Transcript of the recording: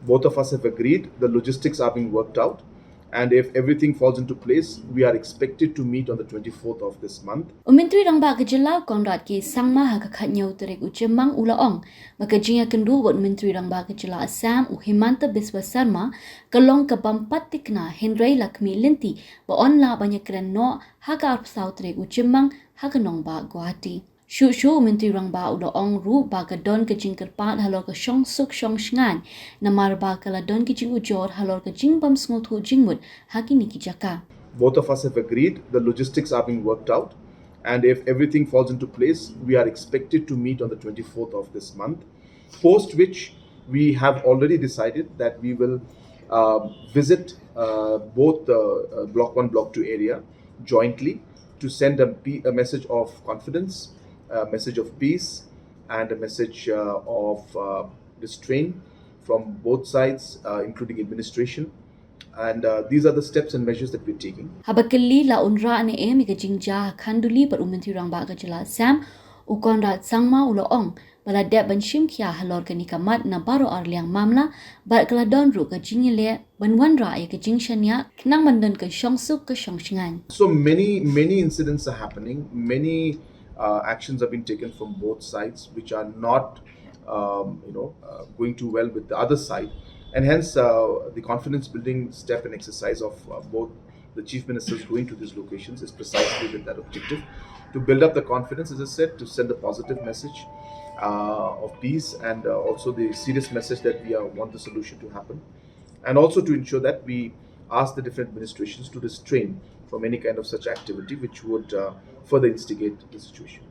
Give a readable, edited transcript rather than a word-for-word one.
Both of us have agreed the logistics are being worked out, and if everything falls into place, we are expected to meet on the 24th of this month. Myntri Rangbah ke Jelau Konrad ke Sangma hakakat nyau Tarik Jymmang ulaong maka Jingïakren buat Myntri Rangbah ke Jelau Assam Himanta Biswa Sarma kalong kabampat tikna Henry Lakmi Linti ba onla banyak keren no haka arpsau Tarik Jymmang haka nongba Guwahati. Shu Myntri Rangbah ulaong ru ba ka don ke jingkerpat halor ke shong suk shong shngan namar ba kala don ke jing ujor halor ke jingbam sngotu jingmut haki niki jaka. Both of us have agreed the logistics are being worked out, and if everything falls into place, we are expected to meet on the 24th of this month, post which we have already decided that we will visit both the Block 1, Block 2 area jointly to send a message of confidence, a message of peace, and a message of restraint from both sides, including administration. And these are the steps and measures that we're taking. Habakali la unra ane emi ke jingja khanduli per Myntri Rangbah ke Jelau Assam ukonrat sangma uloong bala dep banshim kia halor ke nikamat na baro arliang mamla bar kala don ru ke jingile banwan ra ye ke jingshania knang bandan ke shongsuk ke shongshingan. So many incidents are happening. Many actions have been taken from both sides, which are not going too well with the other side. And hence, the confidence building step and exercise of both the chief ministers going to these locations is precisely with that objective to build up the confidence, as I said, to send a positive message of peace, and also the serious message that we want the solution to happen, and also to ensure that we ask the different administrations to restrain from any kind of such activity which would further instigate the situation.